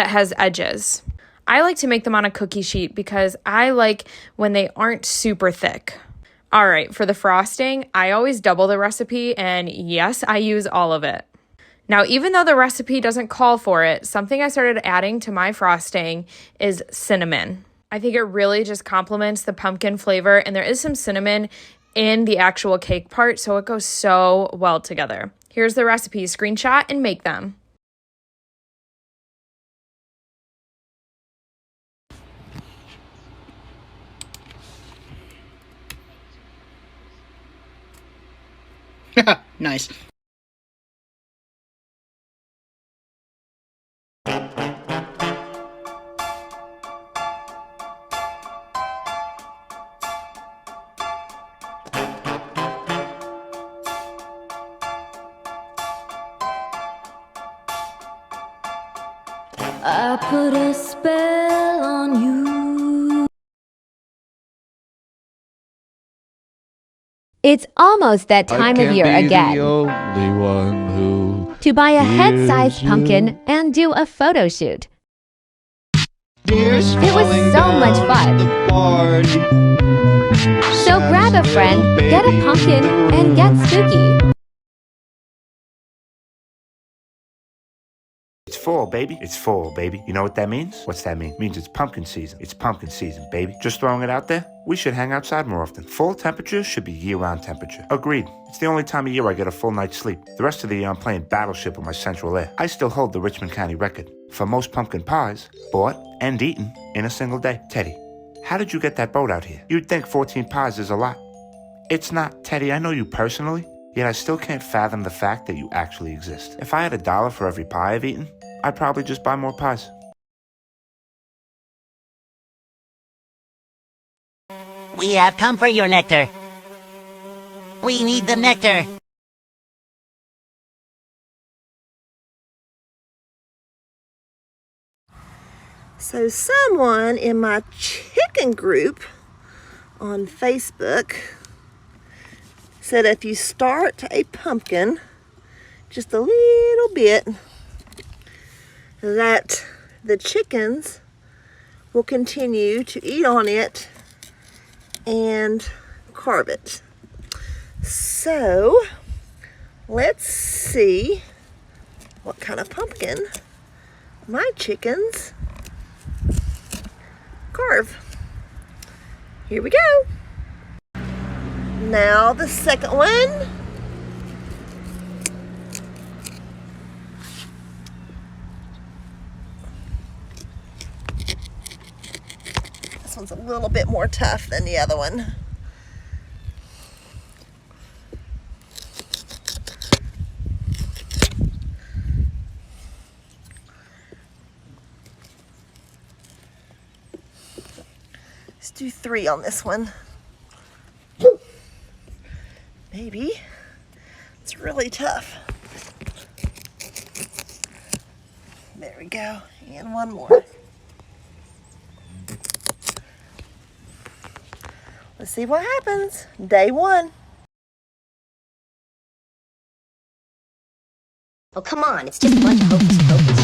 that has edges. I like to make them on a cookie sheet because I like when they aren't super thick. All right, for the frosting, I always double the recipe, and yes, I use all of it. Now, even though the recipe doesn't call for it, something I started adding to my frosting is cinnamon. I think it really just complements the pumpkin flavor, and there is some cinnamon in the actual cake part, so it goes so well together. Here's the recipe, screenshot and make them. Nice. I put a spell on you. It's almost that time of year again. The only one who To buy a head-sized hears pumpkin you. and do a photo shoot. Tears It was falling so much down fun. the party. So grab a friend, get a pumpkin, and get spooky. It's fall, baby. It's fall, baby. You know what that means? What's that mean? It means it's pumpkin season. It's pumpkin season, baby. Just throwing it out there. We should hang outside more often. Fall temperature should be year-round temperature. Agreed. It's the only time of year I get a full night's sleep. The rest of the year I'm playing Battleship with my central air. I still hold the Richmond County record for most pumpkin pies bought and eaten in a single day. Teddy, how did you get that boat out here? You'd think 14 pies is a lot. It's not. Teddy, I know you personally, yet I still can't fathom the fact that you actually exist. If I had $1 for every pie I've eaten, I'd probably just buy more pies. We have come for your nectar. We need the nectar. So someone in my chicken group on Facebook said if you start a pumpkin just a little bit, that the chickens will continue to eat on it and carve it. So let's see what kind of pumpkin my chickens carve. Here we go. Now the second one. This one's a little bit more tough than the other one. Let's do 3 on this one. Maybe. It's really tough. There we go. And one more. Let's see what happens. Day 1. Oh, come on, it's just a bunch of hocus pocus.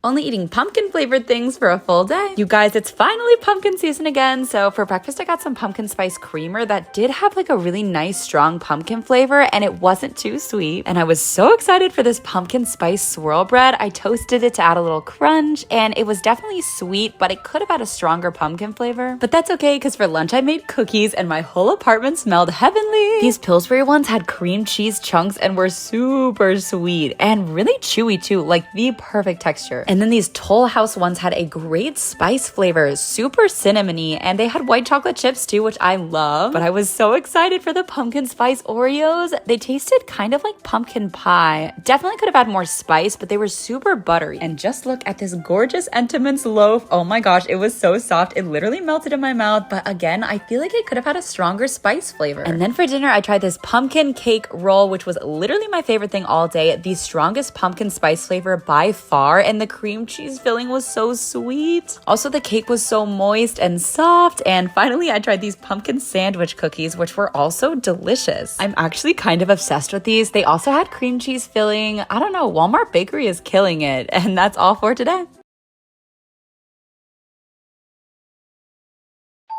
Only eating pumpkin flavored things for a full day. You guys, it's finally pumpkin season again. So for breakfast, I got some pumpkin spice creamer that did have like a really nice strong pumpkin flavor and it wasn't too sweet. And I was so excited for this pumpkin spice swirl bread. I toasted it to add a little crunch and it was definitely sweet, but it could have had a stronger pumpkin flavor. But that's okay because for lunch I made cookies and my whole apartment smelled heavenly. These Pillsbury ones had cream cheese chunks and were super sweet and really chewy too, like the perfect texture. And then these Toll House ones had a great spice flavor, super cinnamony, and they had white chocolate chips too, which I love. But I was so excited for the pumpkin spice Oreos. They tasted kind of like pumpkin pie. Definitely could have had more spice, but they were super buttery. And just look at this gorgeous Entenmann's loaf. Oh my gosh, it was so soft. It literally melted in my mouth. But again, I feel like it could have had a stronger spice flavor. And then for dinner, I tried this pumpkin cake roll, which was literally my favorite thing all day. The strongest pumpkin spice flavor by far, and the cream cream cheese filling was so sweet. Also, the cake was so moist and soft. And finally, I tried these pumpkin sandwich cookies, which were also delicious. I'm actually kind of obsessed with these. They also had cream cheese filling. I don't know, Walmart Bakery is killing it. And that's all for today.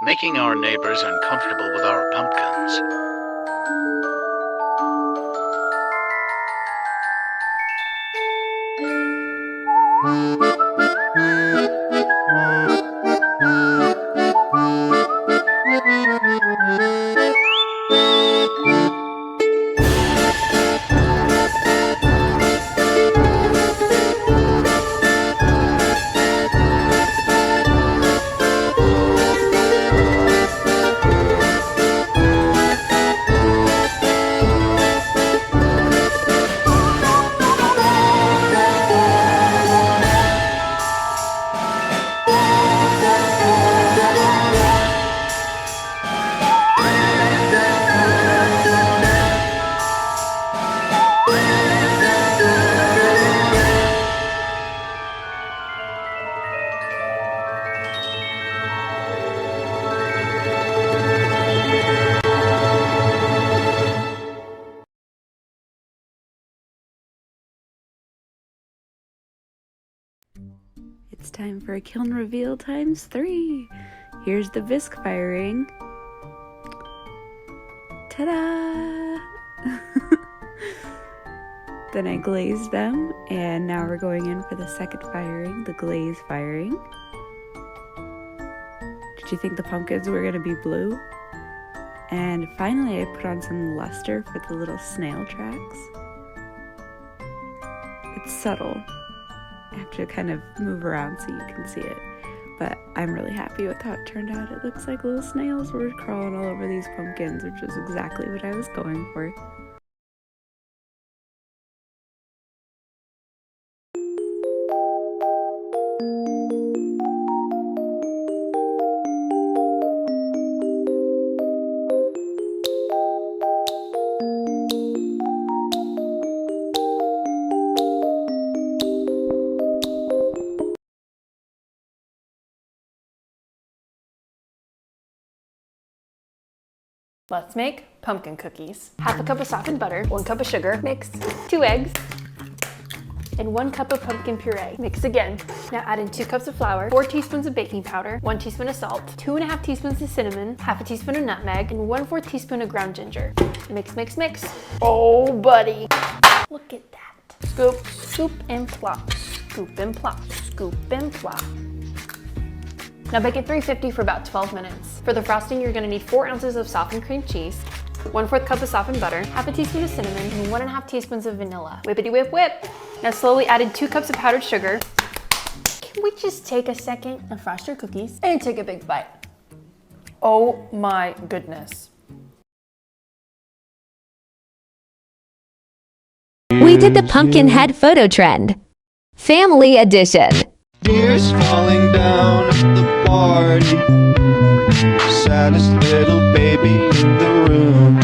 Making our neighbors uncomfortable with our pumpkins. It's time for a kiln reveal ×3. Here's the bisque firing. Ta-da! Then I glazed them, and now we're going in for the second firing, the glaze firing. Did you think the pumpkins were gonna be blue? And finally I put on some luster for the little snail tracks. It's subtle. I have to kind of move around so you can see it. But I'm really happy with how it turned out. It looks like little snails were crawling all over these pumpkins, which is exactly what I was going for. Let's make pumpkin cookies. Half a cup of softened butter, 1 cup of sugar, mix, 2 eggs, and 1 cup of pumpkin puree. Mix again. Now add in 2 cups of flour, 4 teaspoons of baking powder, 1 teaspoon of salt, 2.5 teaspoons of cinnamon, half a teaspoon of nutmeg, and 1/4 teaspoon of ground ginger. Mix, mix, mix. Oh, buddy. Look at that. Scoop, scoop, and plop. Scoop and plop, scoop and plop. Now bake at 350 for about 12 minutes. For the frosting, you're gonna need 4 ounces of softened cream cheese, 1/4 cup of softened butter, half a teaspoon of cinnamon, and 1.5 teaspoons of vanilla. Whippity whip whip. Now slowly add in 2 cups of powdered sugar. Can we just take a second and frost your cookies and take a big bite? Oh my goodness. We did the pumpkin head photo trend. Family edition. Tears falling down at the party. Saddest little baby in the room.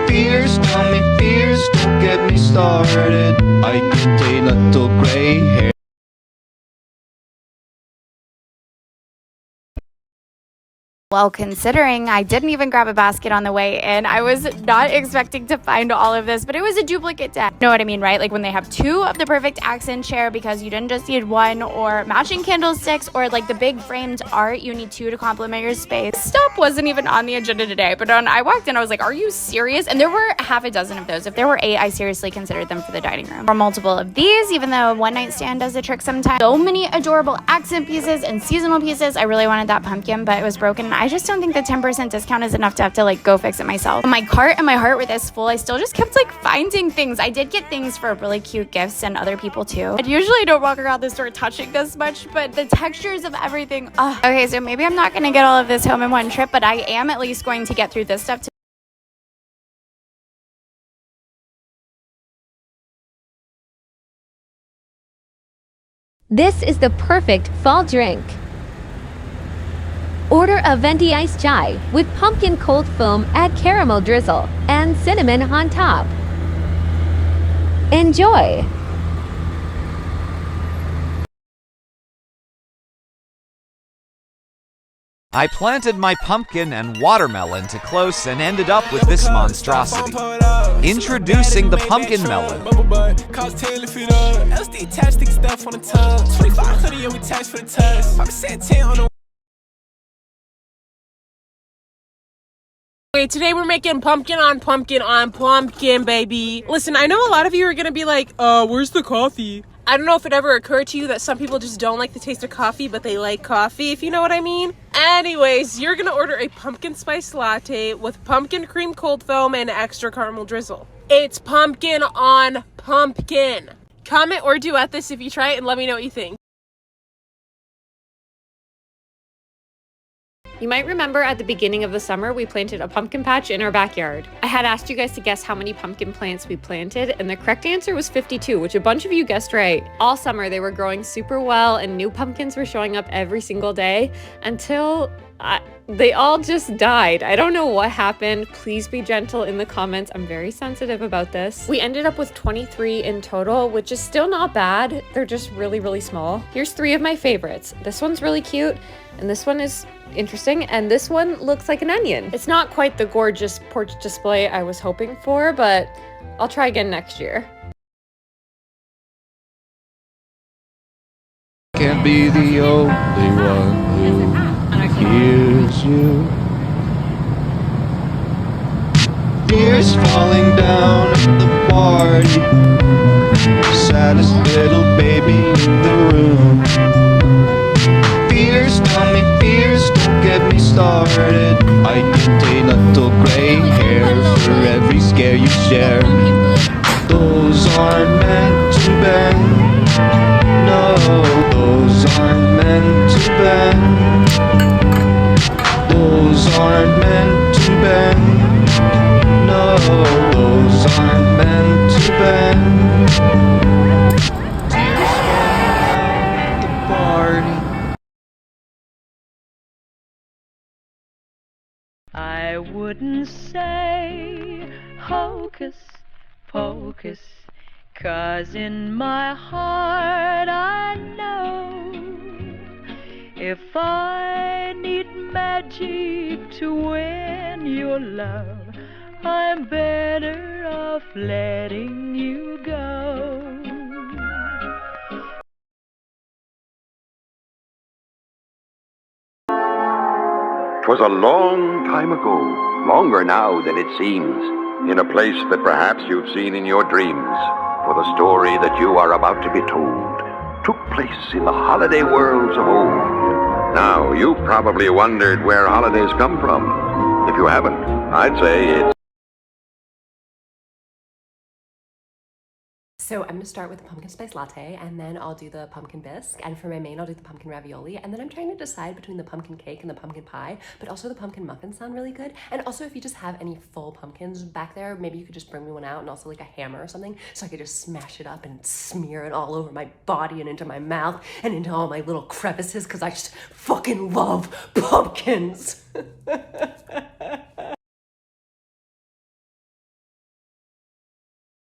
Fears, tell me fears, don't get me started. I get a little gray hair. Well, considering I didn't even grab a basket on the way in, I was not expecting to find all of this, but it was a duplicate deck. You know what I mean, right? Like when they have 2 of the perfect accent chair because you didn't just need 1, or matching candlesticks, or like the big framed art, you need 2 to complement your space. Stop wasn't even on the agenda today, but when I walked in, I was like, are you serious? And there were half a dozen of those. If there were 8, I seriously considered them for the dining room. Or multiple of these, even though one night stand does a trick sometimes. So many adorable accent pieces and seasonal pieces. I really wanted that pumpkin, but it was broken. I just don't think the 10% discount is enough to have to like go fix it myself. My cart and my heart were this full. I still just kept like finding things. I did get things for really cute gifts and other people too. I usually don't walk around the store touching this much, but the textures of everything. Okay, so maybe I'm not gonna get all of this home in one trip, but I am at least going to get through this stuff. This is the perfect fall drink. Order a venti iced chai with pumpkin cold foam, add caramel drizzle, and cinnamon on top. Enjoy! I planted my pumpkin and watermelon too close and ended up with this monstrosity. Introducing the pumpkin melon. Okay, today we're making pumpkin on pumpkin on pumpkin, baby. Listen, I know a lot of you are gonna be like, where's the coffee? I don't know if it ever occurred to you that some people just don't like the taste of coffee, but they like coffee, if you know what I mean. Anyways, you're gonna order a pumpkin spice latte with pumpkin cream cold foam and extra caramel drizzle. It's pumpkin on pumpkin. Comment or duet this if you try it and let me know what you think. You might remember at the beginning of the summer, we planted a pumpkin patch in our backyard. I had asked you guys to guess how many pumpkin plants we planted, and the correct answer was 52, which a bunch of you guessed right. All summer, they were growing super well, and new pumpkins were showing up every single day until they all just died. I don't know what happened. Please be gentle in the comments. I'm very sensitive about this. We ended up with 23 in total, which is still not bad. They're just really, really small. Here's 3 of my favorites. This one's really cute, and this one is interesting, and this one looks like an onion. It's not quite the gorgeous porch display I was hoping for, but I'll try again next year. Can't be the only one who hears you. Tears falling down at the party. Saddest little baby in the room. Fears, tell me fears, don't get me started. I get a little gray hair for every scare you share. Those aren't meant to bend. No, those aren't meant to bend. Those aren't meant to bend. No, those aren't meant to bend. Tears falling at the party. I wouldn't say hocus pocus, 'cause in my heart I know if I need magic to win your love, I'm better off letting you go. 'Twas a long time ago, longer now than it seems, in a place that perhaps you've seen in your dreams, for the story that you are about to be told took place in the holiday worlds of old. Now, you've probably wondered where holidays come from. If you haven't, I'd say it's... So I'm going to start with the pumpkin spice latte, and then I'll do the pumpkin bisque, and for my main I'll do the pumpkin ravioli, and then I'm trying to decide between the pumpkin cake and the pumpkin pie, but also the pumpkin muffins sound really good. And also, if you just have any full pumpkins back there, maybe you could just bring me one out, and also like a hammer or something, so I could just smash it up and smear it all over my body and into my mouth and into all my little crevices, because I just fucking love pumpkins.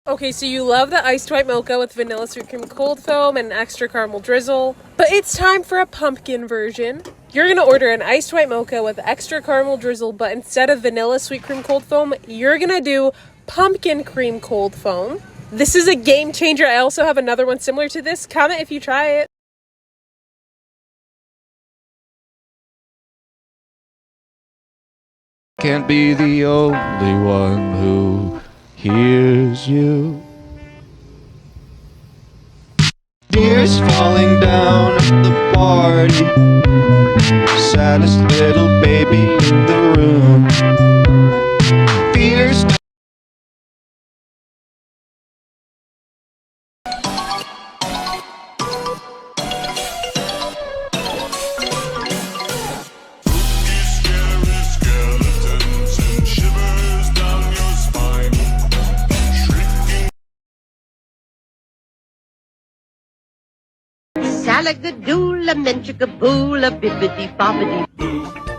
Okay, so you love the iced white mocha with vanilla sweet cream cold foam and extra caramel drizzle, but it's time for a pumpkin version. You're gonna order an iced white mocha with extra caramel drizzle, but instead of vanilla sweet cream cold foam, you're gonna do pumpkin cream cold foam. This is a game changer. I also have another one similar to this. Comment if you try it. Can't be the only one who hears you. Tears falling down at the party. Saddest little baby in the room. Fears. Salagadoo, lamenchicaboo, bibbidi bobbidi boo.